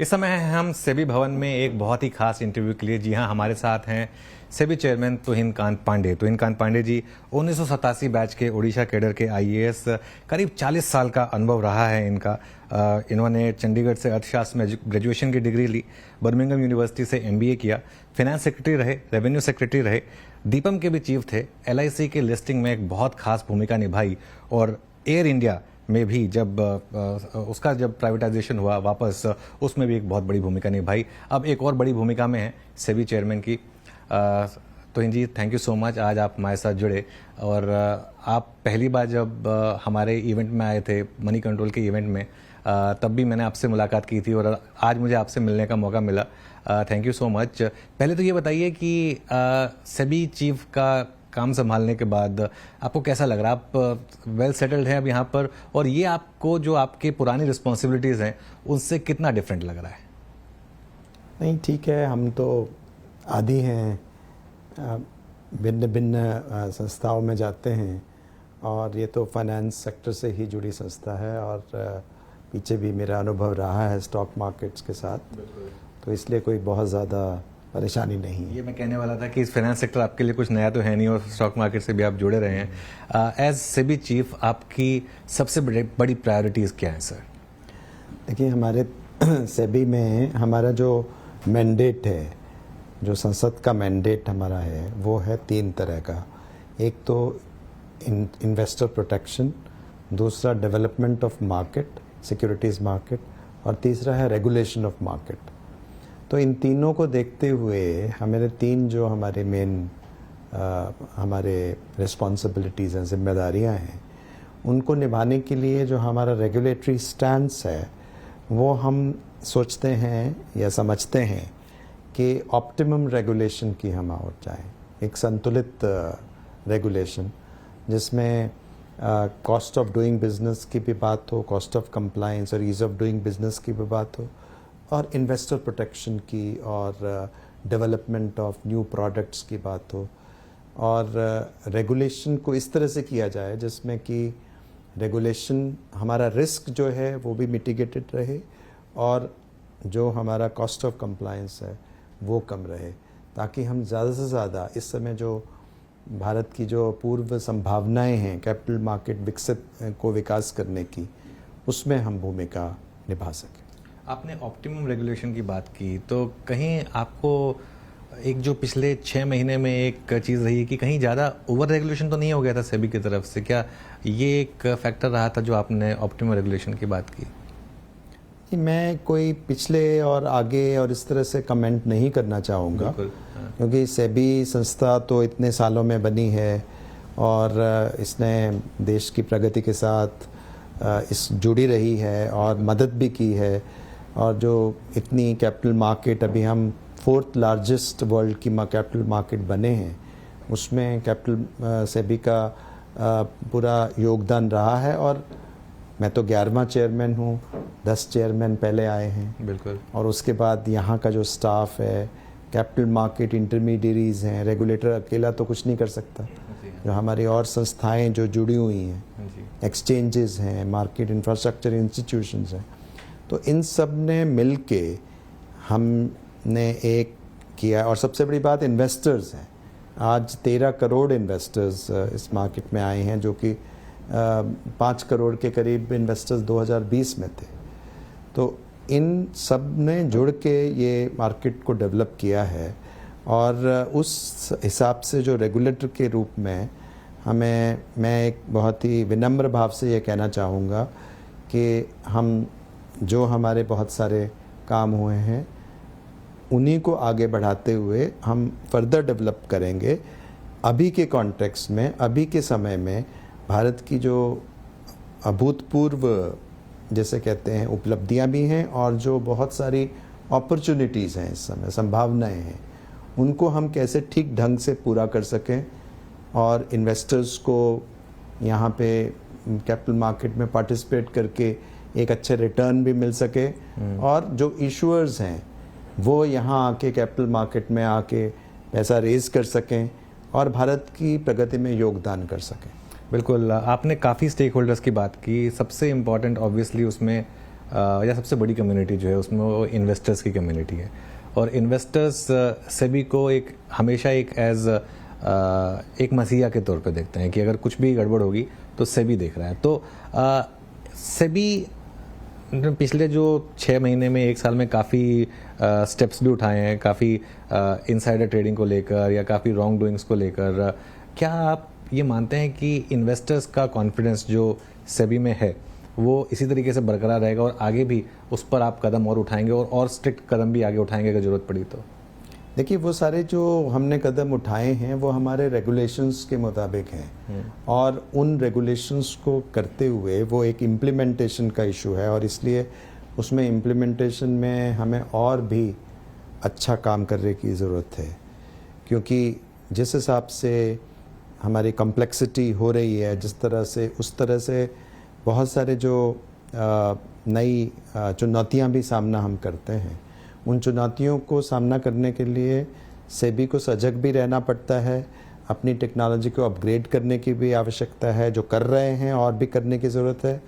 इस समय हैं हम सेबी भवन में एक बहुत ही खास इंटरव्यू के लिए। जी हाँ, हमारे साथ हैं सेबी चेयरमैन तुहिन कांत पांडे। तुहिन कांत पांडे जी 1987 बैच के उड़ीसा कैडर के आईएएस, करीब 40 साल का अनुभव रहा है इनका। इन्होंने चंडीगढ़ से अर्थशास्त्र में ग्रेजुएशन की डिग्री ली, बर्मिंघम यूनिवर्सिटी से एमबीए किया, फाइनेंस सेक्रेटरी रहे, रेवेन्यू सेक्रेटरी रहे, दीपम के भी चीफ थे, एलआईसी के लिस्टिंग में एक बहुत खास भूमिका निभाई और एयर इंडिया में भी जब उसका प्राइवेटाइजेशन हुआ वापस, उसमें भी एक बहुत बड़ी भूमिका निभाई। अब एक और बड़ी भूमिका में है सेबी चेयरमैन की। तुहिन जी, थैंक यू सो मच, आज आप हमारे साथ जुड़े। और आप पहली बार जब हमारे इवेंट में आए थे, मनी कंट्रोल के इवेंट में, तब भी मैंने आपसे मुलाकात की थी और आज मुझे आपसे मिलने का मौका मिला। Thank you so much. पहले तो ये बताइए कि सेबी चीफ का काम संभालने के बाद आपको कैसा लग रहा है? आप वेल सेटल्ड हैं अब यहाँ पर, और ये आपको जो आपके पुरानी रिस्पॉन्सिबिलिटीज़ हैं उनसे कितना डिफरेंट लग रहा है? नहीं, ठीक है, हम तो आदी हैं, भिन्न भिन्न संस्थाओं में जाते हैं और ये तो फाइनेंस सेक्टर से ही जुड़ी संस्था है और पीछे भी मेरा अनुभव रहा है स्टॉक मार्केट्स के साथ, तो इसलिए कोई बहुत ज़्यादा परेशानी नहीं है। ये मैं कहने वाला था कि इस फाइनेंस सेक्टर आपके लिए कुछ नया तो है नहीं और स्टॉक मार्केट से भी आप जुड़े रहे हैं। एज सेबी चीफ आपकी सबसे बड़ी प्रायोरिटीज़ क्या है सर? देखिए, हमारे सेबी में हमारा जो मैंडेट है, जो संसद का मैंडेट हमारा है, वो है 3 तरह का। एक तो इन्वेस्टर प्रोटेक्शन, दूसरा development of market, securities market, और तीसरा है रेगुलेशन ऑफ मार्केट। तो इन तीनों को देखते हुए हमारे 3 जो हमारे मेन हमारे रिस्पॉन्सिबिलिटीज़ हैं, जिम्मेदारियां हैं, उनको निभाने के लिए जो हमारा रेगुलेटरी स्टैंस है वो हम सोचते हैं या समझते हैं कि ऑप्टिमम रेगुलेशन की हम ओर जाएं, एक संतुलित रेगुलेशन जिसमें कॉस्ट ऑफ डूइंग बिजनेस की भी बात हो, कॉस्ट ऑफ कंप्लायंस और ईज ऑफ डूइंग बिजनेस की भी बात हो, और इन्वेस्टर प्रोटेक्शन की और डेवलपमेंट ऑफ न्यू प्रोडक्ट्स की बात हो, और रेगुलेशन को इस तरह से किया जाए जिसमें कि रेगुलेशन हमारा रिस्क जो है वो भी मिटिगेटेड रहे और जो हमारा कॉस्ट ऑफ कंप्लायंस है वो कम रहे, ताकि हम ज़्यादा से ज़्यादा इस समय जो भारत की जो पूर्व संभावनाएं हैं कैपिटल मार्केट विकसित को विकास करने की, उसमें हम भूमिका निभा सकें। आपने ऑप्टिमम रेगुलेशन की बात की, तो कहीं आपको एक जो पिछले 6 महीने में एक चीज़ रही कि कहीं ज़्यादा ओवर रेगुलेशन तो नहीं हो गया था सेबी की तरफ से? क्या ये एक फैक्टर रहा था जो आपने ऑप्टिमम रेगुलेशन की बात की? मैं कोई पिछले और आगे और इस तरह से कमेंट नहीं करना चाहूँगा, क्योंकि सेबी संस्था तो इतने सालों में बनी है और इसने देश की प्रगति के साथ इस जुड़ी रही है और मदद भी की है, और जो इतनी कैपिटल मार्केट, अभी हम 4th लार्जेस्ट वर्ल्ड की कैपिटल मार्केट बने हैं, उसमें कैपिटल सेबी का पूरा योगदान रहा है। और मैं तो 11वां चेयरमैन हूँ, 10 चेयरमैन पहले आए हैं। बिल्कुल। और उसके बाद यहाँ का जो स्टाफ है, कैपिटल मार्केट इंटरमीडियरीज हैं, रेगुलेटर अकेला तो कुछ नहीं कर सकता, जो हमारी और संस्थाएं जो जुड़ी हुई हैं, एक्सचेंजेस हैं, मार्केट इंफ्रास्ट्रक्चर इंस्टीट्यूशंस हैं, तो इन सब ने मिल के हमने एक किया। और सबसे बड़ी बात इन्वेस्टर्स हैं। आज 13 करोड़ इन्वेस्टर्स इस मार्केट में आए हैं, जो कि 5 करोड़ के करीब इन्वेस्टर्स 2020 में थे। तो इन सब ने जुड़ के ये मार्केट को डेवलप किया है, और उस हिसाब से जो रेगुलेटर के रूप में मैं एक बहुत ही विनम्र भाव से ये कहना चाहूँगा कि हम जो हमारे बहुत सारे काम हुए हैं उन्हीं को आगे बढ़ाते हुए हम फर्दर डेवलप करेंगे। अभी के कॉन्टेक्स्ट में, अभी के समय में भारत की जो अभूतपूर्व, जैसे कहते हैं, उपलब्धियां भी हैं और जो बहुत सारी अपॉर्चुनिटीज़ हैं, इस समय संभावनाएं हैं, उनको हम कैसे ठीक ढंग से पूरा कर सकें और इन्वेस्टर्स को यहाँ पे कैपिटल मार्केट में पार्टिसिपेट करके एक अच्छे रिटर्न भी मिल सके, और जो इशूअर्स हैं वो यहाँ आके कैपिटल मार्केट में आके पैसा रेज कर सकें और भारत की प्रगति में योगदान कर सकें। बिल्कुल, आपने काफ़ी स्टेक होल्डर्स की बात की। सबसे इम्पॉर्टेंट ऑब्वियसली उसमें या सबसे बड़ी कम्युनिटी जो है उसमें वो इन्वेस्टर्स की कम्युनिटी है, और इन्वेस्टर्स सेबी को एक हमेशा एक एज एक मसीहा के तौर पे देखते हैं कि अगर कुछ भी गड़बड़ होगी तो सेबी देख रहा है। तो सेबी पिछले जो 6 महीने में 1 साल में काफ़ी स्टेप्स भी उठाए हैं, काफ़ी इनसाइडर ट्रेडिंग को लेकर या काफ़ी रॉन्ग डूइंग्स को लेकर। क्या आप ये मानते हैं कि इन्वेस्टर्स का कॉन्फिडेंस जो सेबी में है वो इसी तरीके से बरकरार रहेगा और आगे भी उस पर आप कदम और उठाएंगे और स्ट्रिक्ट कदम भी आगे उठाएंगे अगर ज़रूरत पड़ी तो? देखिए, वो सारे जो हमने कदम उठाए हैं वो हमारे रेगुलेशंस के मुताबिक हैं, और उन रेगुलेशंस को करते हुए वो एक इम्प्लीमेंटेशन का इशू है, और इसलिए उसमें इम्प्लीमेंटेशन में हमें और भी अच्छा काम करने की ज़रूरत है, क्योंकि जिस हिसाब से हमारी कॉम्प्लेक्सिटी हो रही है, जिस तरह से उस तरह से बहुत सारे जो नई चुनौतियां भी सामना हम करते हैं, उन चुनौतियों को सामना करने के लिए सेबी को सजग भी रहना पड़ता है, अपनी टेक्नोलॉजी को अपग्रेड करने की भी आवश्यकता है, जो कर रहे हैं और भी करने की ज़रूरत है,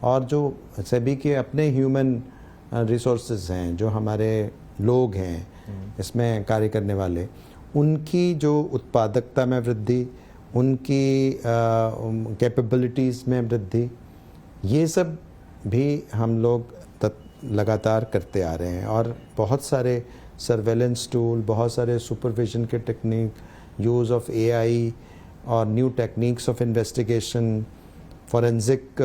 और जो सेबी के अपने ह्यूमन रिसोर्सेज हैं, जो हमारे लोग हैं इसमें कार्य करने वाले, उनकी जो उत्पादकता में वृद्धि, उनकी कैपेबिलिटीज़ में वृद्धि, ये सब भी हम लोग लगातार करते आ रहे हैं। और बहुत सारे सर्वेलेंस टूल, बहुत सारे सुपरविजन के टेक्निक, यूज़ ऑफ एआई और new techniques of investigation, forensic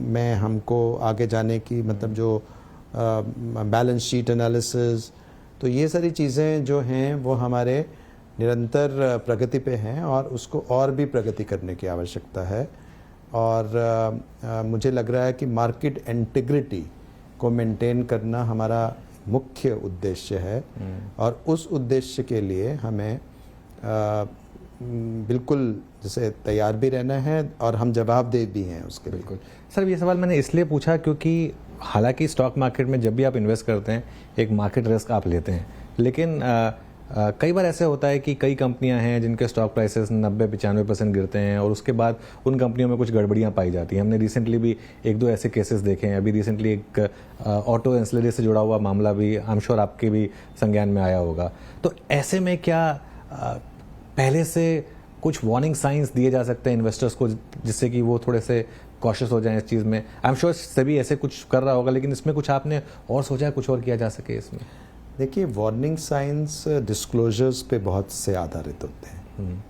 में हमको आगे जाने की, मतलब जो बैलेंस शीट एनालिसिस, तो ये सारी चीज़ें जो हैं वो हमारे निरंतर प्रगति पे हैं, और उसको और भी प्रगति करने की आवश्यकता है। और मुझे लग रहा है कि मार्केट इंटीग्रिटी को मेंटेन करना हमारा मुख्य उद्देश्य है, और उस उद्देश्य के लिए हमें बिल्कुल जैसे तैयार भी रहना है, और हम जवाबदेह भी हैं उसके लिए। बिल्कुल सर, ये सवाल मैंने इसलिए पूछा क्योंकि हालांकि स्टॉक मार्केट में जब भी आप इन्वेस्ट करते हैं एक मार्केट रिस्क आप लेते हैं, लेकिन कई बार ऐसे होता है कि कई कंपनियां हैं जिनके स्टॉक प्राइसेस 90-95% गिरते हैं और उसके बाद उन कंपनियों में कुछ गड़बड़ियां पाई जाती हैं। हमने रिसेंटली भी 1-2 ऐसे केसेस देखे हैं। अभी रिसेंटली एक ऑटो एंसिलरी से जुड़ा हुआ मामला भी आई एम श्योर आपके भी संज्ञान में आया होगा। तो ऐसे में क्या पहले से कुछ वार्निंग साइंस दिए जा सकते हैं इन्वेस्टर्स को, जिससे कि वो थोड़े से कॉशियस हो जाएं इस चीज़ में? आई एम श्योर सभी ऐसे कुछ कर रहा होगा, लेकिन इसमें कुछ आपने और सोचा है कुछ और किया जा सके इसमें? देखिए, वार्निंग साइंस डिस्क्लोजर्स पे बहुत से आधारित होते हैं।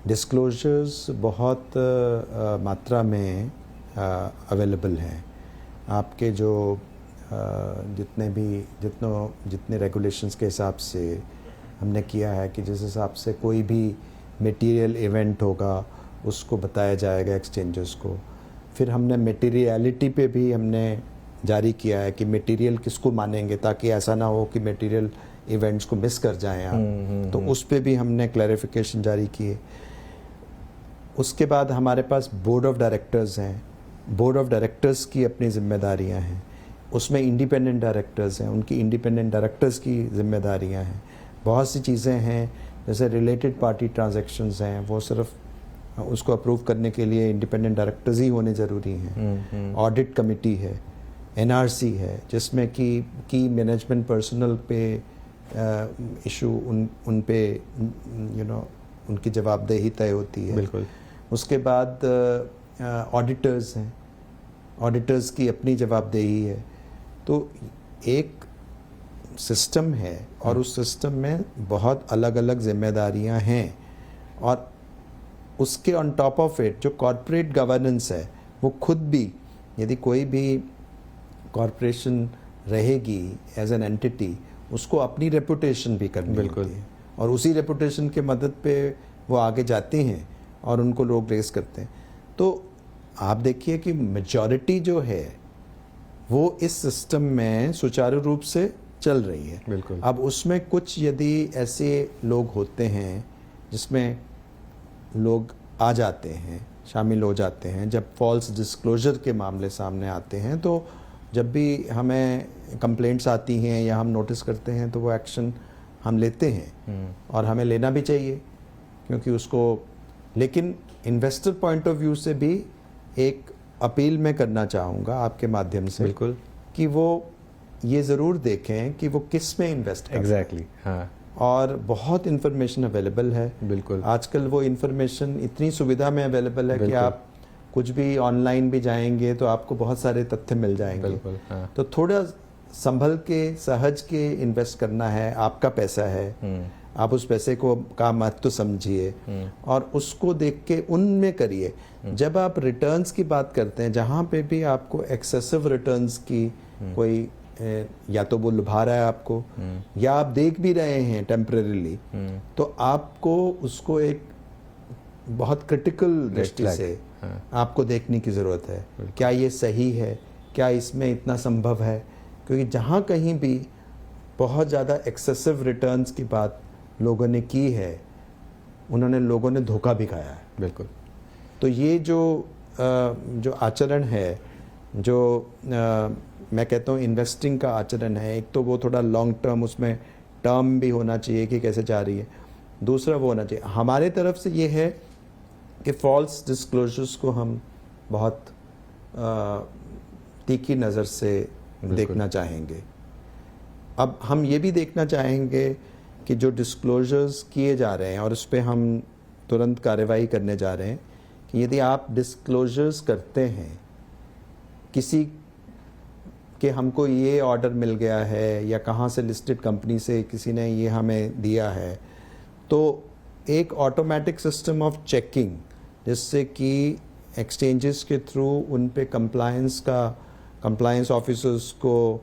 डिस्क्लोजर्स बहुत मात्रा में अवेलेबल हैं। आपके जो जितने रेगुलेशंस के हिसाब से हमने किया है कि जिस हिसाब से कोई भी मटेरियल इवेंट होगा उसको बताया जाएगा एक्सचेंजर्स को। फिर हमने मटेरियलिटी पे भी हमने जारी किया है कि मटेरियल किसको मानेंगे, ताकि ऐसा ना हो कि मटेरियल इवेंट्स को मिस कर जाएं आप। तो उस पे भी हमने क्लैरिफिकेशन जारी किए। उसके बाद हमारे पास बोर्ड ऑफ डायरेक्टर्स हैं। बोर्ड ऑफ डायरेक्टर्स की अपनी जिम्मेदारियां हैं, उसमें इंडिपेंडेंट डायरेक्टर्स हैं, उनकी इंडिपेंडेंट डायरेक्टर्स की जिम्मेदारियां हैं। बहुत सी चीज़ें हैं जैसे रिलेटेड पार्टी ट्रांजैक्शंस हैं, वो सिर्फ उसको अप्रूव करने के लिए इंडिपेंडेंट डायरेक्टर्स ही होने ज़रूरी हैं। ऑडिट कमेटी है, एनआरसी है, जिसमें की मैनेजमेंट पर्सनल पे इशू उन पे उनकी जवाबदेही तय होती है। बिल्कुल। उसके बाद ऑडिटर्स हैं, ऑडिटर्स की अपनी जवाबदेही है। तो एक सिस्टम है और उस सिस्टम में बहुत अलग अलग जिम्मेदारियां हैं, और उसके ऑन टॉप ऑफ इट जो कॉरपोरेट गवर्नेंस है, वो खुद भी, यदि कोई भी कॉरपोरेशन रहेगी एज एन एंटिटी, उसको अपनी रेपुटेशन भी करनी होती है, और उसी रेपुटेशन के मदद पे वो आगे जाते हैं और उनको लोग रेस करते हैं। तो आप देखिए कि मेजॉरिटी जो है वो इस सिस्टम में सुचारू रूप से चल रही है। बिल्कुल। अब उसमें कुछ यदि ऐसे लोग होते हैं जिसमें लोग आ जाते हैं, शामिल हो जाते हैं, जब फॉल्स डिस्क्लोजर के मामले सामने आते हैं, तो जब भी हमें कंप्लेंट्स आती हैं या हम नोटिस करते हैं तो वो एक्शन हम लेते हैं, और हमें लेना भी चाहिए, क्योंकि उसको, लेकिन इन्वेस्टर पॉइंट ऑफ व्यू से भी एक अपील मैं करना चाहूँगा आपके माध्यम से बिल्कुल। कि वो ये ज़रूर देखें कि वो किस में इन्वेस्ट करें। एग्जैक्टली हाँ और बहुत इन्फॉर्मेशन अवेलेबल है बिल्कुल। आजकल। वो इन्फॉर्मेशन इतनी सुविधा में अवेलेबल है कि बिल्कुल। आप कुछ भी ऑनलाइन भी जाएंगे तो आपको बहुत सारे तथ्य मिल जाएंगे। बिल्कुल हाँ। तो थोड़ा संभल के सहज के इन्वेस्ट करना है। आपका पैसा है, आप उस पैसे को का महत्व समझिए और उसको देख के उनमें करिए। जब आप रिटर्न्स की बात करते हैं, जहाँ पे भी आपको एक्सेसिव रिटर्न्स की कोई या तो वो लुभा रहा है आपको या आप देख भी रहे हैं टेम्परेरीली, तो आपको उसको एक बहुत क्रिटिकल दृष्टि से आपको देखने की ज़रूरत है। क्या ये सही है, क्या इसमें इतना संभव है? क्योंकि जहाँ कहीं भी बहुत ज़्यादा एक्सेसिव रिटर्न्स की बात लोगों ने की है, उन्होंने लोगों ने धोखा भी खाया है। बिल्कुल। तो ये जो आचरण है, जो मैं कहता हूँ इन्वेस्टिंग का आचरण है, एक तो वो थोड़ा लॉन्ग टर्म, उसमें टर्म भी होना चाहिए कि कैसे जा रही है। दूसरा वो होना चाहिए, हमारे तरफ से ये है कि फॉल्स डिस्क्लोजर्स को हम बहुत तीखी नज़र से देखना चाहेंगे। अब हम ये भी देखना चाहेंगे कि जो डिस्क्लोजर्स किए जा रहे हैं और उस पर हम तुरंत कार्रवाई करने जा रहे हैं कि यदि आप डिस्क्लोजर्स करते हैं किसी कि हमको ये ऑर्डर मिल गया है या कहाँ से लिस्टेड कंपनी से किसी ने ये हमें दिया है, तो एक ऑटोमेटिक सिस्टम ऑफ चेकिंग जिससे कि एक्सचेंजेस के थ्रू उन पे कंप्लायंस ऑफिसर्स को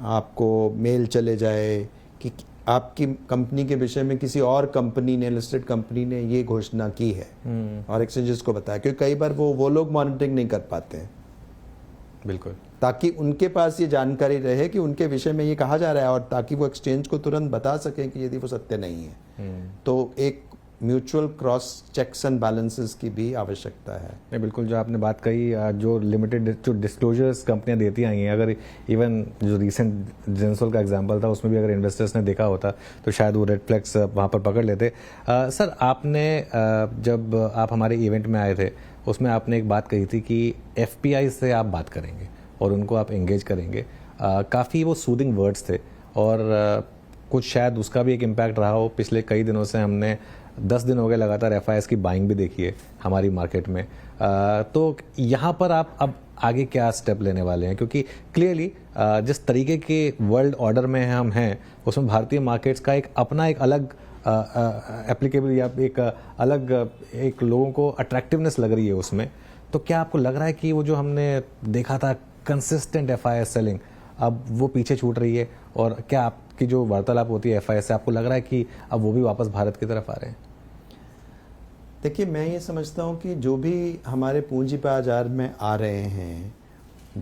आपको मेल चले जाए कि आपकी कंपनी के विषय में किसी और कंपनी ने, लिस्टेड कंपनी ने ये घोषणा की है और एक्सचेंजेस को बताया। क्योंकि कई बार वो लोग मॉनिटरिंग नहीं कर पाते हैं। बिल्कुल। ताकि उनके पास ये जानकारी रहे कि उनके विषय में ये कहा जा रहा है और ताकि वो एक्सचेंज को तुरंत बता सकें कि यदि वो सत्य नहीं है। तो एक mutual cross checks and balances की भी आवश्यकता है। नहीं बिल्कुल, जो आपने बात कही, जो लिमिटेड जो डिस्क्लोजर्स कंपनियां देती आई हैं, अगर इवन जो रिसेंट जेंसोल का एग्जांपल था उसमें भी अगर इन्वेस्टर्स ने देखा होता तो शायद वो रेड फ्लैग्स वहाँ पर पकड़ लेते। सर, आपने जब आप हमारे इवेंट में आए थे उसमें आपने एक बात कही थी कि FPI से आप बात करेंगे और उनको आप एंगेज करेंगे। काफ़ी वो सूदिंग वर्ड्स थे और कुछ शायद उसका भी एक इम्पैक्ट रहा हो। पिछले कई दिनों से हमने 10 दिन हो गए लगातार FIS की बाइंग भी देखी है हमारी मार्केट में। तो यहाँ पर आप अब आगे क्या स्टेप लेने वाले हैं? क्योंकि क्लियरली जिस तरीके के वर्ल्ड ऑर्डर में हम हैं उसमें भारतीय मार्केट्स का एक अपना एक अलग एप्लीकेबल या एक अलग एक लोगों को अट्रैक्टिवनेस लग रही है उसमें। तो क्या आपको लग रहा है कि वो जो हमने देखा था कंसिस्टेंट FIS सेलिंग अब वो पीछे छूट रही है? और क्या आपकी जो वार्तालाप होती है FIS से, आपको लग रहा है कि अब वो भी वापस भारत की तरफ आ रहे हैं? देखिए, मैं ये समझता हूँ कि जो भी हमारे पूंजी बाजार में आ रहे हैं,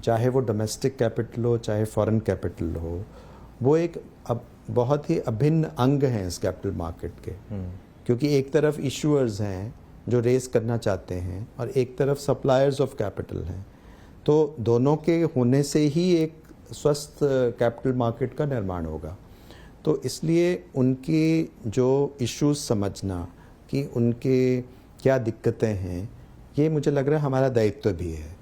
चाहे वो डोमेस्टिक कैपिटल हो चाहे फॉरेन कैपिटल हो, वो एक अब बहुत ही अभिन्न अंग हैं इस कैपिटल मार्केट के। क्योंकि एक तरफ इशूअर्स हैं जो रेस करना चाहते हैं और एक तरफ सप्लायर्स ऑफ कैपिटल हैं। तो दोनों के होने से ही एक स्वस्थ कैपिटल मार्केट का निर्माण होगा। तो इसलिए उनकी जो इश्यूज समझना कि उनके क्या दिक्कतें हैं, ये मुझे लग रहा है हमारा दायित्व भी है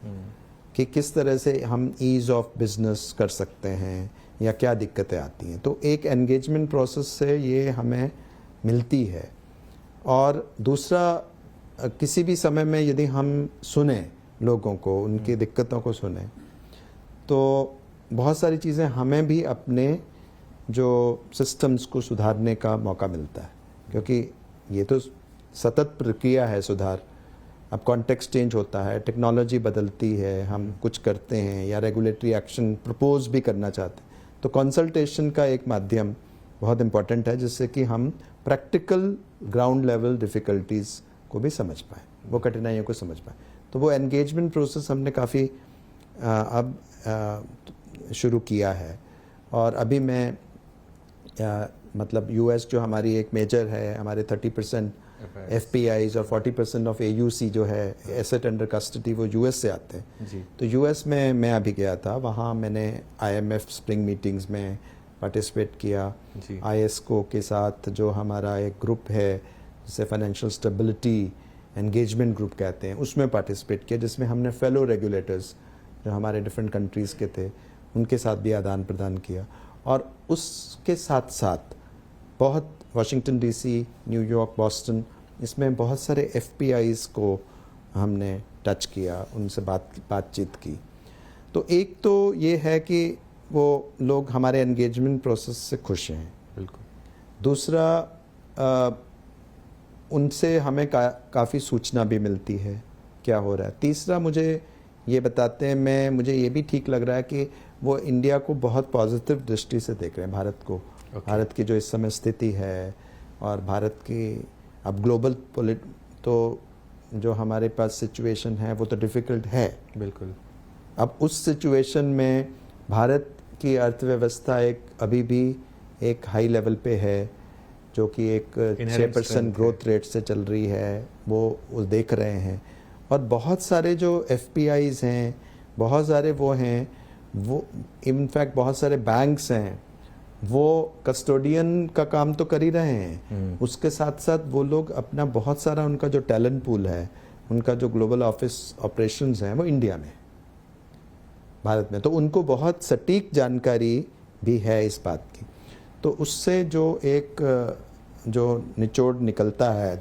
कि किस तरह से हम ईज़ ऑफ बिजनेस कर सकते हैं या क्या दिक्कतें आती हैं। तो एक एंगेजमेंट प्रोसेस से ये हमें मिलती है। और दूसरा, किसी भी समय में यदि हम सुने लोगों को, उनकी दिक्कतों को सुने, तो बहुत सारी चीज़ें हमें भी अपने जो सिस्टम्स को सुधारने का मौका मिलता है। क्योंकि ये तो सतत प्रक्रिया है सुधार। अब कॉन्टेक्स्ट चेंज होता है, टेक्नोलॉजी बदलती है, हम कुछ करते हैं या रेगुलेटरी एक्शन प्रपोज भी करना चाहते हैं, तो कंसल्टेशन का एक माध्यम बहुत इम्पॉर्टेंट है जिससे कि हम प्रैक्टिकल ग्राउंड लेवल डिफ़िकल्टीज़ को भी समझ पाएँ, वो कठिनाइयों को समझ पाएँ। तो वो एंगेजमेंट प्रोसेस हमने काफ़ी अब शुरू किया है। और अभी मैं मतलब US जो हमारी एक मेजर है, हमारे 30% FPIs और 40% ऑफ AUC जो है एसेट अंडर कस्टडी, वो US से आते हैं जी। तो US में मैं अभी गया था, वहाँ मैंने IMF स्प्रिंग मीटिंग्स में पार्टिसिपेट किया। ISCO के साथ जो हमारा एक ग्रुप है जिसे फाइनेंशियल स्टेबिलिटी एंगेजमेंट ग्रुप कहते हैं, उसमें पार्टिसिपेट किया, जिसमें हमने फेलो रेगुलेटर्स जो हमारे डिफरेंट कंट्रीज़ के थे उनके साथ भी आदान प्रदान किया। और उसके साथ साथ बहुत वाशिंगटन डीसी, न्यूयॉर्क, बॉस्टन, इसमें बहुत सारे FPIs को हमने टच किया, उनसे बातचीत की। तो एक तो ये है कि वो लोग हमारे एंगेजमेंट प्रोसेस से खुश हैं। बिल्कुल। दूसरा, उनसे हमें काफ़ी सूचना भी मिलती है क्या हो रहा है। तीसरा, मुझे ये बताते हैं, मुझे ये भी ठीक लग रहा है कि वो इंडिया को बहुत पॉजिटिव दृष्टि से देख रहे हैं, भारत को। भारत की जो इस समय स्थिति है और भारत की अब ग्लोबल तो जो हमारे पास सिचुएशन है वो तो डिफ़िकल्ट है। बिल्कुल। अब उस सिचुएशन में भारत की अर्थव्यवस्था अभी भी एक हाई लेवल पे है, जो कि एक 6% ग्रोथ रेट से चल रही है, वो देख रहे हैं। और बहुत सारे जो FPIs हैं, बहुत सारे वो हैं, वो इनफैक्ट बहुत सारे बैंक्स हैं, वो कस्टोडियन का काम तो कर ही रहे हैं। उसके साथ साथ वो लोग अपना बहुत सारा उनका जो टैलेंट पूल है, उनका जो ग्लोबल ऑफिस ऑपरेशंस हैं, वो इंडिया में, भारत में। तो उनको बहुत सटीक जानकारी भी है इस बात की। तो उससे जो निचोड़ निकलता है,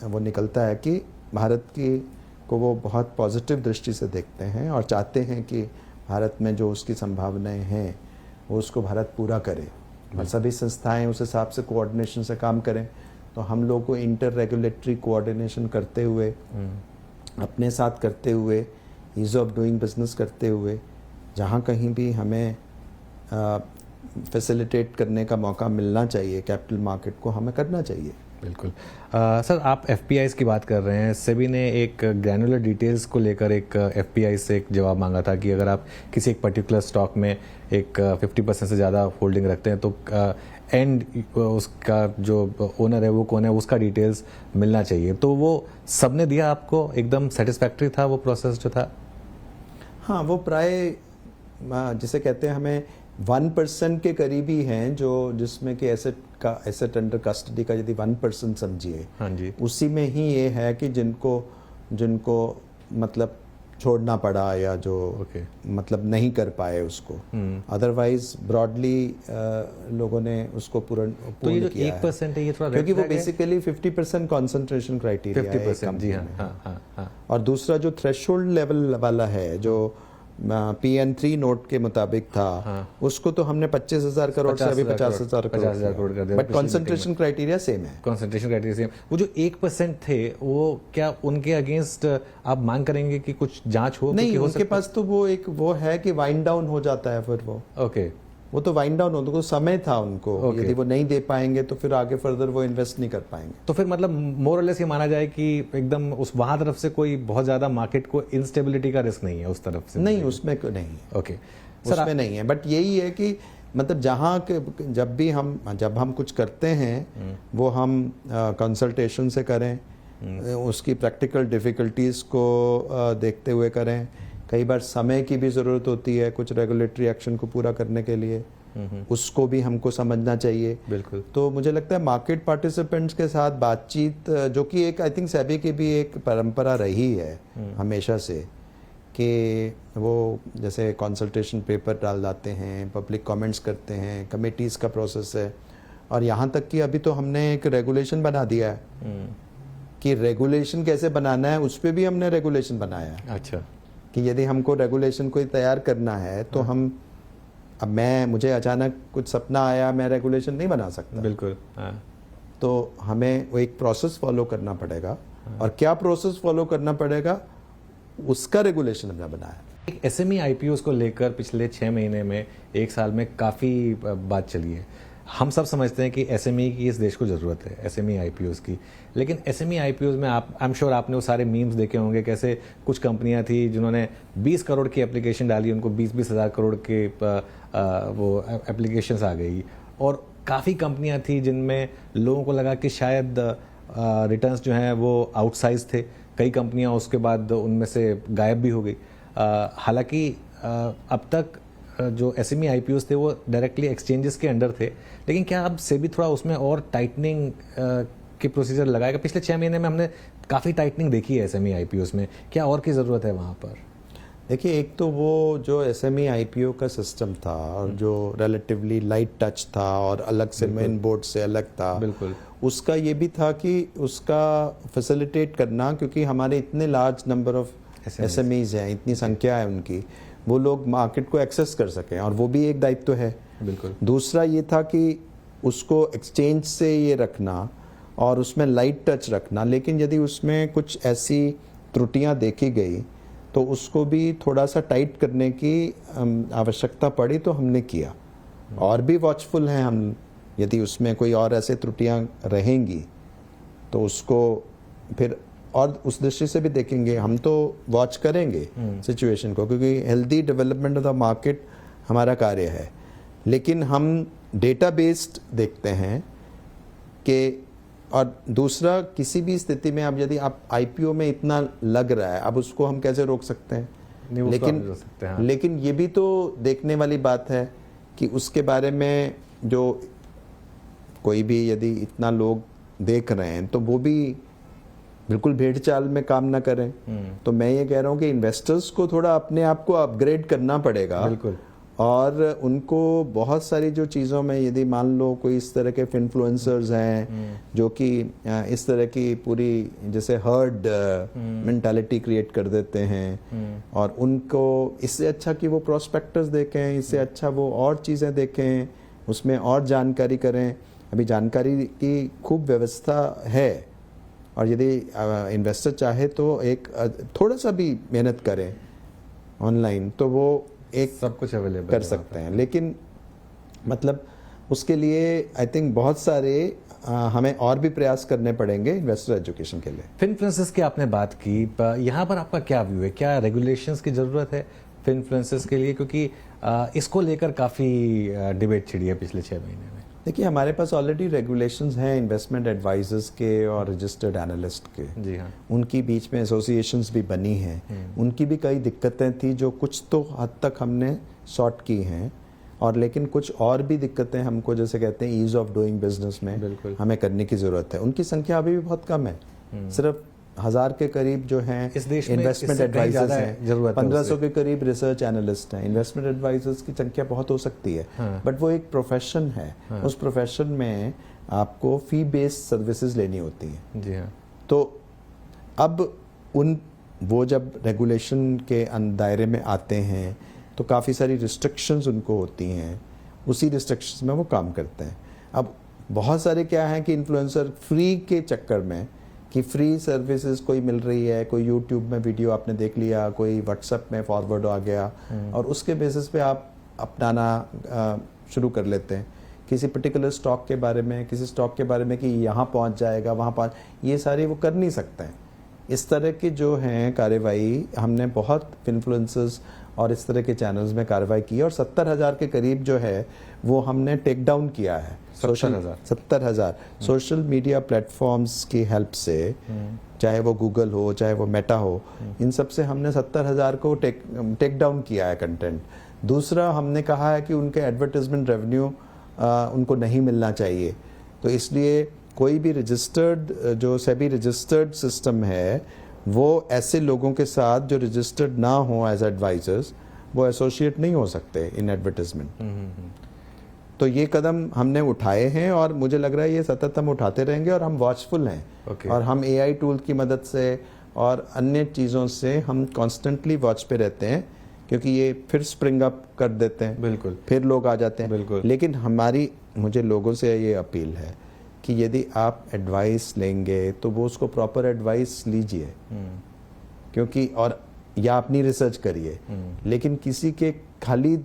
वो निकलता है कि भारत को वो बहुत पॉजिटिव दृष्टि से देखते हैं और चाहते हैं कि भारत में जो उसकी संभावनाएं हैं वो उसको भारत पूरा करे और सभी संस्थाएं उस हिसाब से कोऑर्डिनेशन से काम करें। तो हम लोग को इंटर रेगुलेटरी कोऑर्डिनेशन करते हुए, अपने साथ करते हुए, ईज ऑफ डूइंग बिजनेस करते हुए, जहाँ कहीं भी हमें फैसिलिटेट करने का मौका मिलना चाहिए कैपिटल मार्केट को, हमें करना चाहिए। बिल्कुल। सर, आप FPIs की बात कर रहे हैं। सेबी ने एक ग्रैनुलर डिटेल्स को लेकर एक FPI से एक जवाब मांगा था कि अगर आप किसी एक पर्टिकुलर स्टॉक में एक 50% से ज़्यादा होल्डिंग रखते हैं तो एंड उसका जो ओनर है वो कौन है, उसका डिटेल्स मिलना चाहिए। तो वो सबने दिया आपको? एकदम सेटिस्फैक्ट्री था वो प्रोसेस जो था? हाँ, वो प्राय जिसे कहते हैं हमें 1% के करीबी हैं, जिसमें कि एसेट अंडर कस्टडी का यदि 1% समझिए, हाँ जी, उसी में ही ये है कि जिनको मतलब छोड़ना पड़ा या जो मतलब नहीं कर पाए उसको। अदरवाइज ब्रॉडली लोगों ने उसको पूर्ण किया 1% है ये थोड़ा, क्योंकि वो बेसिकली 50% कॉन्सेंट्रेशन क्राइटेरिया है 50%, जी हाँ। और दूसरा जो थ्रेशोल्ड लेवल वाला है, जो PN3 नोट के मुताबिक था, उसको तो हमने 25,000 करोड़ से अभी 50,000 करोड़ कर दिया। बट कंसंट्रेशन क्राइटेरिया सेम है। Concentration criteria same. वो जो 1% थे, वो क्या उनके अगेंस्ट आप मांग करेंगे कि कुछ जांच हो? नहीं, उनके पास तो वो है कि वाइंड डाउन हो जाता है फिर वो। वो तो वाइंड डाउन हो, तो समय था उनको। यदि वो नहीं दे पाएंगे तो फिर आगे फर्दर वो इन्वेस्ट नहीं कर पाएंगे। तो फिर मतलब मोर और लेस ये माना जाए कि एकदम वहां तरफ से कोई बहुत ज्यादा मार्केट को इंस्टेबिलिटी का रिस्क नहीं है उस तरफ से? नहीं, उसमें नहीं है। उसमें नहीं है। बट यही है कि मतलब जब हम कुछ करते हैं वो हम कंसल्टेशन से करें, उसकी प्रैक्टिकल डिफिकल्टीज को देखते हुए करें। कई बार समय की भी ज़रूरत होती है कुछ रेगुलेटरी एक्शन को पूरा करने के लिए, उसको भी हमको समझना चाहिए। बिल्कुल। तो मुझे लगता है मार्केट पार्टिसिपेंट्स के साथ बातचीत, जो कि एक आई थिंक सेबी की भी एक परंपरा रही है हमेशा से, कि वो जैसे कंसल्टेशन पेपर डाल जाते हैं, पब्लिक कमेंट्स करते हैं, कमेटीज़ का प्रोसेस है। और यहाँ तक कि अभी तो हमने एक रेगुलेशन बना दिया है कि रेगुलेशन कैसे बनाना है, उस पर भी हमने रेगुलेशन बनाया है। अच्छा। कि यदि हमको रेगुलेशन कोई तैयार करना है तो मुझे अचानक कुछ सपना आया, मैं रेगुलेशन नहीं बना सकता। बिल्कुल। तो हमें वो एक प्रोसेस फॉलो करना पड़ेगा। और क्या प्रोसेस फॉलो करना पड़ेगा, उसका रेगुलेशन हमने बनाया। एक SME IPOs को लेकर पिछले 6 महीने में, 1 साल में काफ़ी बात चली है। हम सब समझते हैं कि SME की इस देश को ज़रूरत है, SME IPOs की। लेकिन SME IPOs में आई एम श्योर आपने वो सारे मीम्स देखे होंगे, कैसे कुछ कंपनियां थी जिन्होंने 20 करोड़ की एप्लीकेशन डाली, उनको 20-20 हज़ार करोड़ के वो एप्लीकेशंस आ गई। और काफ़ी कंपनियां थी जिनमें लोगों को लगा कि शायद रिटर्न्स जो हैं वो आउटसाइज थे। कई कंपनियां उसके बाद उनमें से गायब भी हो गई। हालांकि अब तक जो SME IPOs थे वो डायरेक्टली एक्सचेंजेस के अंडर थे, लेकिन क्या अब सेबी थोड़ा उसमें और टाइटनिंग के प्रोसीजर लगाएगा? पिछले 6 महीने में हमने काफ़ी टाइटनिंग देखी है एसएमई आईपीओस में, क्या और की ज़रूरत है वहाँ पर? देखिए, एक तो वो जो एसएमई आईपीओ का सिस्टम था और जो रिलेटिवली लाइट टच था और अलग से मेन बोर्ड से अलग था, बिल्कुल, उसका ये भी था कि उसका फैसिलिटेट करना, क्योंकि हमारे इतने लार्ज नंबर ऑफ एसएमईज हैं, इतनी संख्या है उनकी, वो लोग मार्केट को एक्सेस कर सकें, और वो भी एक दायित्व है। बिल्कुल। दूसरा ये था कि उसको एक्सचेंज से ये रखना और उसमें लाइट टच रखना, लेकिन यदि उसमें कुछ ऐसी त्रुटियां देखी गई तो उसको भी थोड़ा सा टाइट करने की आवश्यकता पड़ी, तो हमने किया। और भी वॉचफुल हैं हम, यदि उसमें कोई और ऐसे त्रुटियां रहेंगी तो उसको फिर और उस दृष्टि से भी देखेंगे। हम तो वॉच करेंगे सिचुएशन को, क्योंकि healthy development of the market हमारा कार्य है, लेकिन हम डेटा बेस्ड देखते हैं कि, और दूसरा, किसी भी स्थिति में अब यदि आप आईपीओ में इतना लग रहा है, अब उसको हम कैसे रोक सकते हैं? लेकिन ये भी तो देखने वाली बात है कि उसके बारे में जो कोई भी यदि इतना लोग देख रहे हैं तो वो भी बिल्कुल भेड़ चाल में काम ना करें। तो मैं ये कह रहा हूँ कि इन्वेस्टर्स को थोड़ा अपने आप को अपग्रेड करना पड़ेगा। बिल्कुल। और उनको बहुत सारी जो चीज़ों में, यदि मान लो कोई इस तरह के इन्फ्लुएंसर्स हैं जो कि इस तरह की पूरी जैसे हर्ड मेंटालिटी क्रिएट कर देते हैं, और उनको इससे अच्छा कि वो प्रोस्पेक्टस देखें, इससे अच्छा वो और चीज़ें देखें, उसमें और जानकारी करें। अभी जानकारी की खूब व्यवस्था है, और यदि इन्वेस्टर चाहे तो एक थोड़ा सा भी मेहनत करें ऑनलाइन, तो वो एक सब कुछ अवेलेबल कर सकते हैं। लेकिन मतलब उसके लिए आई थिंक बहुत सारे हमें और भी प्रयास करने पड़ेंगे इन्वेस्टर एजुकेशन के लिए। फिनफ्लुएंसर्स की आपने बात की, यहाँ पर आपका क्या व्यू है? क्या रेगुलेशंस की ज़रूरत है फिनफ्लुएंसर्स के लिए? क्योंकि इसको लेकर काफ़ी डिबेट छिड़ी है पिछले 6 महीने में। देखिए, हमारे पास ऑलरेडी रेगुलेशंस हैं इन्वेस्टमेंट एडवाइजर्स के और रजिस्टर्ड एनालिस्ट के। जी हाँ। उनकी बीच में एसोसिएशंस भी बनी हैं। उनकी भी कई दिक्कतें थी जो कुछ तो हद तक हमने सॉर्ट की हैं, और लेकिन कुछ और भी दिक्कतें हमको, जैसे कहते हैं ईज ऑफ डूइंग बिजनेस में, बिल्कुल, हमें करने की ज़रूरत है। उनकी संख्या अभी भी बहुत कम है, सिर्फ 1000 के करीब जो हैं इस देश में इन्वेस्टमेंट एडवाइजर्स हैं, 1500 के करीब रिसर्च एनालिस्ट हैं। इन्वेस्टमेंट एडवाइजर्स की संख्या बहुत हो सकती है, बट वो एक प्रोफेशन है। उस प्रोफेशन में आपको फी बेस्ड सर्विसेज लेनी होती हैं। जी हाँ। तो अब वो जब रेगुलेशन के दायरे में आते हैं तो काफ़ी सारी रिस्ट्रिक्शंस उनको होती हैं, उसी रिस्ट्रिक्शंस में वो काम करते हैं। अब बहुत सारे क्या हैं कि इन्फ्लुएंसर फ्री के चक्कर में, कि फ्री सर्विसेज कोई मिल रही है, कोई यूट्यूब में वीडियो आपने देख लिया, कोई व्हाट्सएप में फॉरवर्ड आ गया, और उसके बेसिस पे आप अपनाना शुरू कर लेते हैं किसी पर्टिकुलर स्टॉक के बारे में, किसी स्टॉक के बारे में कि यहाँ पहुँच जाएगा, वहाँ पहुँच, ये सारे वो कर नहीं सकते हैं। इस तरह की जो हैं कार्रवाई हमने बहुत इन्फ्लुएंसर्स और इस तरह के चैनल्स में कार्रवाई की, और 70,000 के करीब जो है वो हमने टेक डाउन किया है। 70,000 सोशल मीडिया प्लेटफॉर्म्स की हेल्प से, चाहे वो गूगल हो, चाहे वो मेटा हो, इन सब से हमने 70,000 को टेक डाउन किया है कंटेंट। दूसरा, हमने कहा है कि उनके एडवर्टाइजमेंट रेवेन्यू उनको नहीं मिलना चाहिए, तो इसलिए कोई भी रजिस्टर्ड, जो सेबी रजिस्टर्ड सिस्टम है, वो ऐसे लोगों के साथ जो रजिस्टर्ड ना हो एज एडवाइजर्स, वो एसोसिएट नहीं हो सकते इन एडवर्टाइजमेंट। तो ये कदम हमने उठाए हैं, और मुझे लग रहा है ये सतत हम उठाते रहेंगे, और हम वॉचफुल हैं। और हम एआई टूल की मदद से और अन्य चीज़ों से हम कॉन्स्टेंटली वॉच पे रहते हैं, क्योंकि ये फिर स्प्रिंग अप कर देते हैं, बिल्कुल, फिर लोग आ जाते हैं। बिल्कुल। लेकिन मुझे लोगों से ये अपील है कि यदि आप एडवाइस लेंगे तो वो उसको प्रॉपर एडवाइस लीजिए, क्योंकि, और या अपनी रिसर्च करिए, लेकिन किसी के खाली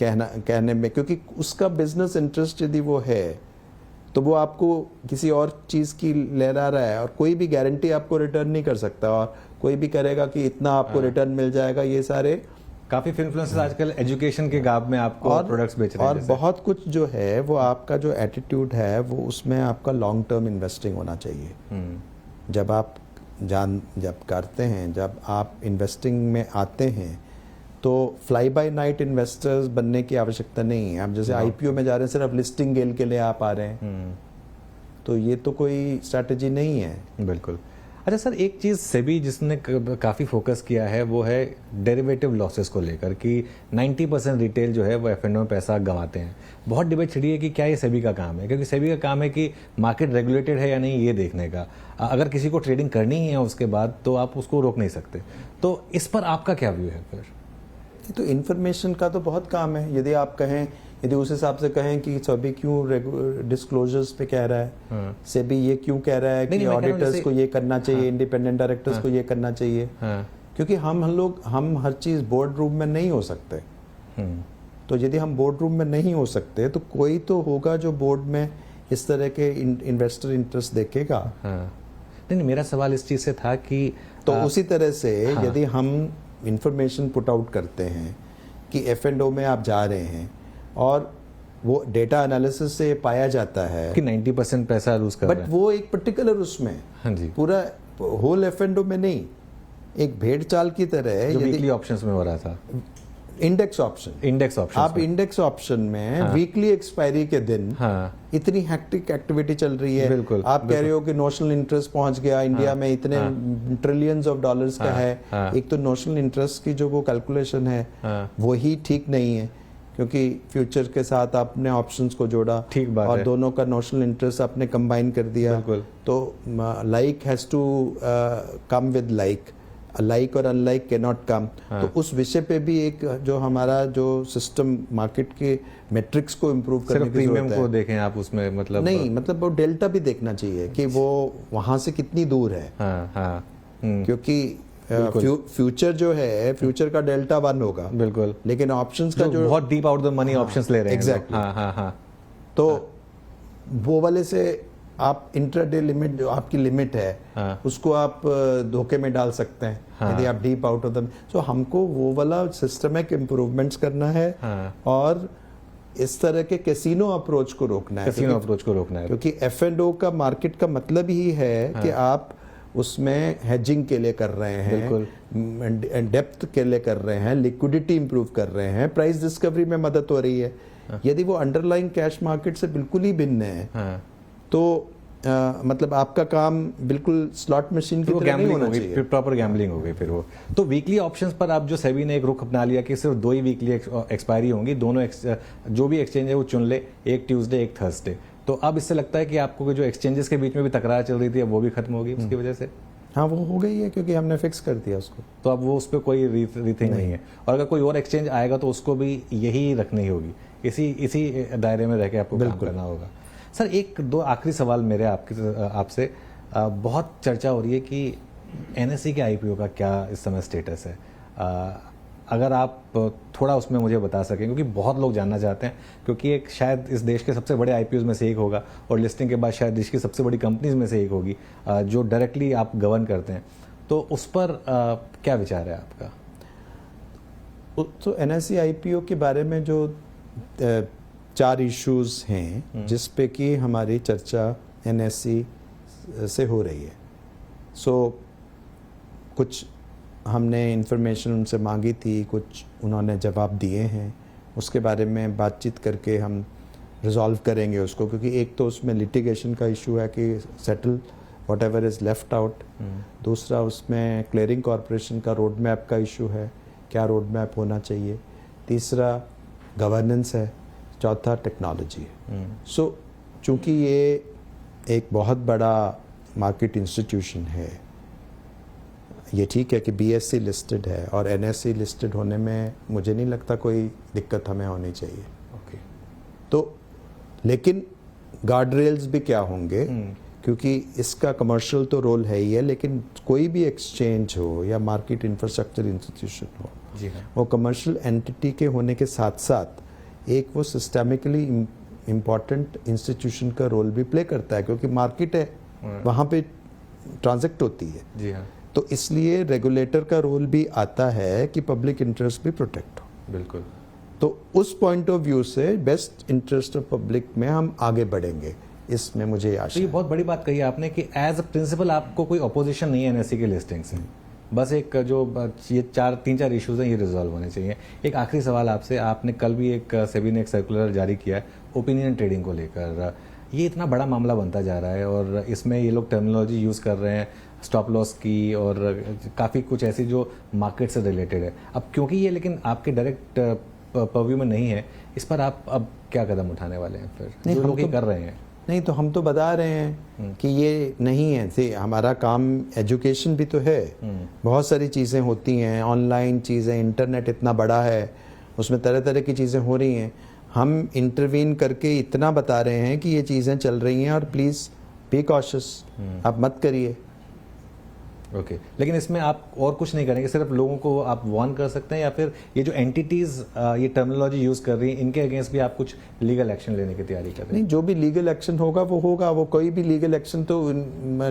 कहने में, क्योंकि उसका बिजनेस इंटरेस्ट यदि वो है तो वो आपको किसी और चीज़ की लहरा रहा है, और कोई भी गारंटी आपको रिटर्न नहीं कर सकता, और कोई भी करेगा कि इतना आपको रिटर्न मिल जाएगा। ये सारे काफी इन्फ्लुएंसर्स आजकल एजुकेशन के गाब में आपको प्रोडक्ट्स बेच रहे हैं, और बहुत कुछ जो है वो आपका जो एटीट्यूड है वो उसमें आपका लॉन्ग टर्म इन्वेस्टिंग होना चाहिए। जब आप जब करते हैं, जब आप इन्वेस्टिंग में आते हैं, तो फ्लाई बाय नाइट इन्वेस्टर्स बनने की आवश्यकता नहीं है। आप जैसे आईपीओ में जा रहे हैं, सिर्फ लिस्टिंग गेल के लिए आप आ रहे हैं, तो ये तो कोई स्ट्रैटेजी नहीं है। बिल्कुल। अच्छा सर, एक चीज़ सेबी जिसने काफ़ी फोकस किया है वो है डेरिवेटिव लॉसेस को लेकर कि 90% रिटेल जो है वो एफ में पैसा गंवाते हैं। बहुत डिबेट छिड़ी है कि क्या ये सेबी का काम है, क्योंकि सेबी का काम है कि मार्केट रेगुलेटेड है या नहीं ये देखने का। अगर किसी को ट्रेडिंग करनी ही है उसके बाद तो आप उसको रोक नहीं सकते। तो इस पर आपका क्या व्यू है फिर? तो इन्फॉर्मेशन का तो बहुत काम है। यदि आप कहें, यदि उस हिसाब से कहें कि सभी क्यों डिस्क्लोजर्स पे कह रहा है, सेबी ये क्यों कह रहा है कि ऑडिटर्स को ये करना चाहिए, इंडिपेंडेंट डायरेक्टर्स को ये करना चाहिए, क्योंकि हम हर चीज बोर्ड रूम में नहीं हो सकते। तो यदि हम बोर्ड रूम में नहीं हो सकते तो कोई तो होगा जो बोर्ड में इस तरह के इन्वेस्टर इंटरेस्ट देखेगा। नहीं, मेरा सवाल इस चीज से था कि तो उसी तरह से यदि हम इंफॉर्मेशन पुट आउट करते हैं कि F&O में आप जा रहे हैं और वो डेटा एनालिसिस से पाया जाता है कि 90% पैसा लूज कर रहे हैं, बट वो एक पर्टिकुलर उसमें, हाँ जी, पूरा होल F&O में नहीं, एक भेड़ चाल की तरह है। जो वीकली ऑप्शंस में हो रहा था, इंडेक्स ऑप्शन आप इंडेक्स ऑप्शन में वीकली एक्सपायरी के दिन इतनी हैक्टिक एक्टिविटी चल रही है। बिल्कुल, आप कह रहे हो कि नोशनल इंटरेस्ट पहुंच गया इंडिया में, इतने ट्रिलियंस ऑफ डॉलर्स का है। एक तो नोशनल इंटरेस्ट की जो वो कैलकुलेशन है वो ही ठीक नहीं है, क्योंकि फ्यूचर के साथ आपने ऑप्शंस को जोड़ा, ठीक बात और है, दोनों का नोशनल इंटरेस्ट आपने कंबाइन कर दिया। तो like has to come with like और अनलाइक कैन नॉट कम। तो उस विषय पे भी एक जो हमारा जो सिस्टम मार्केट के मैट्रिक्स को इम्प्रूव करने की प्रीमियम को देखें आप उसमें, मतलब नहीं, मतलब वो डेल्टा भी देखना चाहिए कि वो वहां से कितनी दूर है। क्योंकि फ्यूचर जो है, फ्यूचर का डेल्टा 1 होगा, बिल्कुल, लेकिन ऑप्शंस का जो बहुत deep out the money options ले रहे हैं एग्जैक्टली, तो वो वाले से आप इंट्राडे लिमिट, जो आपकी लिमिट है, उसको आप धोखे में डाल सकते हैं यदि आप डीप आउट ऑफ द। सो हमको वो वाला सिस्टमिक इम्प्रूवमेंट्स करना है और इस तरह के कैसीनो अप्रोच को रोकना है, क्योंकि F&O का मार्केट का मतलब ही है कि आप उसमें हेजिंग के लिए कर रहे हैं, डेप्थ के लिए कर रहे हैं, लिक्विडिटी इंप्रूव कर रहे हैं, प्राइस डिस्कवरी में मदद हो रही है। यदि वो अंडरलाइंग कैश मार्केट से बिल्कुल ही भिन्न है तो मतलब आपका काम बिल्कुल स्लॉट मशीन की तरह नहीं होना चाहिए, फिर प्रॉपर गैम्बलिंग हो गई फिर वो। तो वीकली ऑप्शंस पर आप जो सेबी ने एक रुख अपना लिया कि सिर्फ 2 ही वीकली एक्सपायरी होंगी, दोनों जो भी एक्सचेंज है वो चुन ले, एक ट्यूसडे एक थर्सडे। तो अब इससे लगता है कि आपको जो एक्सचेंजेस के बीच में भी तकरार चल रही थी वो भी खत्म होगी उसकी वजह से? हाँ, वो हो गई है क्योंकि हमने फिक्स कर दिया उसको। तो अब वो उस पर कोई रीथिंग नहीं है, और अगर कोई और एक्सचेंज आएगा तो उसको भी यही रखनी होगी, इसी दायरे में रह के आपको काम करना होगा। सर, 1-2 आखिरी सवाल मेरे आपसे। बहुत चर्चा हो रही है कि NSE के IPO का क्या इस समय स्टेटस है, अगर आप थोड़ा उसमें मुझे बता सकें, क्योंकि बहुत लोग जानना चाहते हैं, क्योंकि एक शायद इस देश के सबसे बड़े IPOs में से एक होगा और लिस्टिंग के बाद शायद देश की सबसे बड़ी कंपनीज में से एक होगी जो डायरेक्टली आप गवर्न करते हैं। तो उस पर क्या विचार है आपका? तो NSE IPO के बारे में जो 4 इश्यूज हैं जिस पे कि हमारी चर्चा NSE से हो रही है। कुछ हमने इंफॉर्मेशन उनसे मांगी थी, कुछ उन्होंने जवाब दिए हैं, उसके बारे में बातचीत करके हम रिजॉल्व करेंगे उसको, क्योंकि एक तो उसमें लिटिगेशन का इशू है कि settle what ever is left out, दूसरा उसमें क्लियरिंग कॉरपोरेशन का रोड मैप का इशू है, क्या रोड मैप होना चाहिए, तीसरा गवर्नेंस है, चौथा टेक्नोलॉजी है। चूँकि ये एक बहुत बड़ा मार्केट इंस्टीट्यूशन है, ये ठीक है कि BSE लिस्टेड है और NSE लिस्टेड होने में मुझे नहीं लगता कोई दिक्कत हमें होनी चाहिए। तो लेकिन गार्ड रेल्स भी क्या होंगे, क्योंकि इसका कमर्शियल तो रोल है ही है, लेकिन कोई भी एक्सचेंज हो या मार्केट इंफ्रास्ट्रक्चर इंस्टीट्यूशन हो, वो कमर्शियल एंटिटी के होने के साथ साथ एक वो सिस्टेमिकली इम्पॉर्टेंट इंस्टीट्यूशन का रोल भी प्ले करता है, क्योंकि मार्केट है, वहाँ पे ट्रांजैक्ट होती है। जी हाँ। तो इसलिए रेगुलेटर का रोल भी आता है कि पब्लिक इंटरेस्ट भी प्रोटेक्ट हो। बिल्कुल। तो उस पॉइंट ऑफ व्यू से बेस्ट इंटरेस्ट ऑफ पब्लिक में हम आगे बढ़ेंगे, इसमें मुझे आशा है। ये बहुत बड़ी बात कही आपने कि एज अ प्रिंसिपल आपको कोई अपोजिशन नहीं है NSE के लिस्टिंग से, बस एक जो ये 3-4 इश्यूज हैं ये रिजॉल्व होने चाहिए। एक आखिरी सवाल आपसे, आपने कल भी सेबी ने एक सर्कुलर जारी किया है ओपिनियन ट्रेडिंग को लेकर। ये इतना बड़ा मामला बनता जा रहा है और इसमें ये लोग टर्मिनोलॉजी यूज़ कर रहे हैं स्टॉप लॉस की और काफ़ी कुछ ऐसी जो मार्केट से रिलेटेड है। अब क्योंकि ये लेकिन आपके डायरेक्ट पर्व्यू में नहीं है, इस पर आप अब क्या कदम उठाने वाले हैं फिर? नहीं, जो हम लोग ये तो- कर रहे हैं। नहीं तो हम तो बता रहे हैं कि ये नहीं है। से हमारा काम एजुकेशन भी तो है, बहुत सारी चीज़ें होती हैं, ऑनलाइन चीज़ें, इंटरनेट इतना बड़ा है, उसमें तरह तरह की चीज़ें हो रही हैं। हम इंटरवीन करके इतना बता रहे हैं कि ये चीज़ें चल रही हैं और प्लीज़ बी कॉशियस, आप मत करिए। ओके लेकिन इसमें आप और कुछ नहीं करेंगे, सिर्फ लोगों को आप वार्न कर सकते हैं या फिर ये जो एंटिटीज ये टर्मिनोलॉजी यूज़ कर रही हैं इनके अगेंस्ट भी आप कुछ लीगल एक्शन लेने की तैयारी कर रहे हैं? नहीं, जो भी लीगल एक्शन होगा वो होगा। वो कोई भी लीगल एक्शन, तो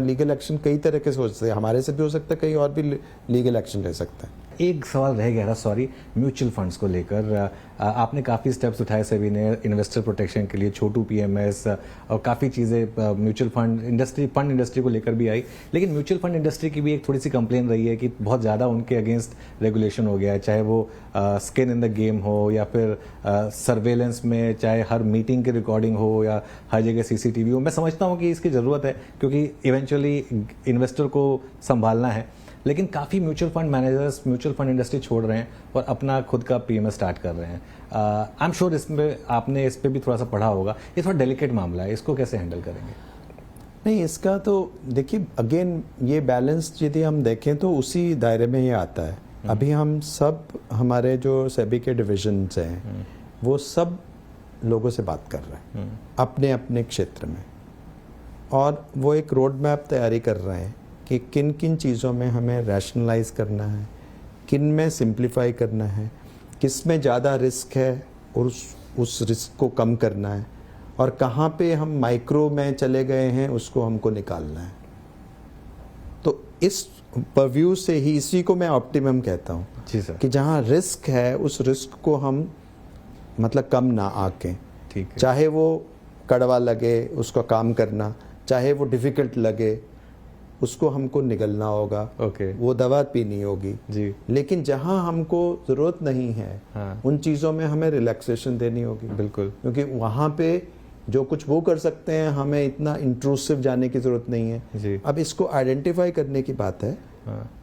लीगल एक्शन कई तरह के हो सकते हैं, हमारे से भी हो सकता है, कहीं और भी लीगल एक्शन ले सकता है। एक सवाल रह गया था, सॉरी, म्यूचुअल फंड्स को लेकर आपने काफ़ी स्टेप्स उठाए सेबी ने इन्वेस्टर प्रोटेक्शन के लिए, छोटू पीएमएस और काफ़ी चीज़ें म्यूचुअल फंड इंडस्ट्री को लेकर भी आई। लेकिन म्यूचुअल फंड इंडस्ट्री की भी एक थोड़ी सी कंप्लेन रही है कि बहुत ज़्यादा उनके अगेंस्ट रेगुलेशन हो गया है, चाहे वो स्किन इन द गेम हो या फिर सर्वेलेंस में, चाहे हर मीटिंग की रिकॉर्डिंग हो या हर जगह सीसीटीवी हो। मैं समझता हूँ कि इसकी ज़रूरत है क्योंकि इवेंचुअली इन्वेस्टर को संभालना है, लेकिन काफ़ी mutual fund managers mutual fund industry छोड़ रहे हैं और अपना खुद का पीएमएस स्टार्ट कर रहे हैं। आई एम श्योर इसमें आपने इस पर भी थोड़ा सा पढ़ा होगा। ये थोड़ा डेलिकेट मामला है, इसको कैसे हैंडल करेंगे? नहीं, इसका तो देखिए, अगेन ये बैलेंस यदि हम देखें तो उसी दायरे में ये आता है। अभी हम सब, हमारे जो सेबी के डिविजन्स हैं वो सब लोगों से बात कर रहे हैं अपने अपने क्षेत्र में, और वो एक रोड मैप तैयारी कर रहे हैं कि किन किन चीज़ों में हमें रैशनलाइज करना है, किन में सिंप्लीफाई करना है, किस में ज़्यादा रिस्क है और उस रिस्क को कम करना है, और कहाँ पे हम माइक्रो में चले गए हैं उसको हमको निकालना है। तो इस परव्यू से ही, इसी को मैं ऑप्टिमम कहता हूँ जी सर। कि जहाँ रिस्क है उस रिस्क को हम मतलब कम ना आके, ठीक है। चाहे वो कड़वा लगे उसको काम करना, चाहे वो डिफ़िकल्ट लगे उसको हमको निगलना होगा। ओके। वो दवा पीनी होगी जी। लेकिन जहां हमको जरूरत नहीं है हाँ। उन चीज़ों में हमें रिलैक्सेशन देनी होगी। बिल्कुल। क्योंकि वहां पे जो कुछ वो कर सकते हैं हमें इतना इंट्रूसिव जाने की जरूरत नहीं है। जी। अब इसको आइडेंटिफाई करने की बात है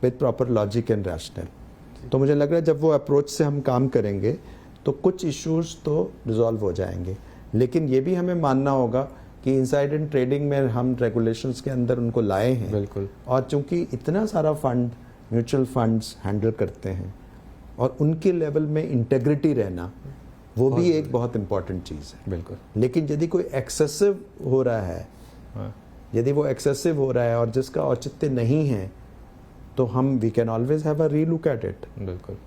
with proper logic and rational. तो मुझे लग रहा है जब वो अप्रोच से हम काम करेंगे तो कुछ इश्यूज तो रिजॉल्व हो जाएंगे, लेकिन ये भी हमें मानना होगा कि इनसाइडर ट्रेडिंग में हम रेगुलेशंस के अंदर उनको लाए हैं। बिल्कुल। और चूंकि इतना सारा फंड म्यूचुअल फंड्स हैंडल करते हैं और उनके लेवल में इंटेग्रिटी रहना वो भी एक बहुत इंपॉर्टेंट चीज़ है। बिल्कुल। लेकिन यदि कोई एक्सेसिव हो रहा है, यदि वो एक्सेसिव हो रहा है और जिसका औचित्य नहीं है, तो हम we can always have a relook at it. बिल्कुल।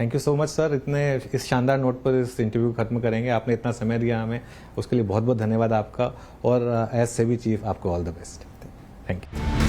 Thank you so much sir. इतने इस शानदार नोट पर इस इंटरव्यू खत्म करेंगे। आपने इतना समय दिया हमें, उसके लिए बहुत बहुत धन्यवाद आपका, और एज सेबी चीफ आपको all the best. Thank you.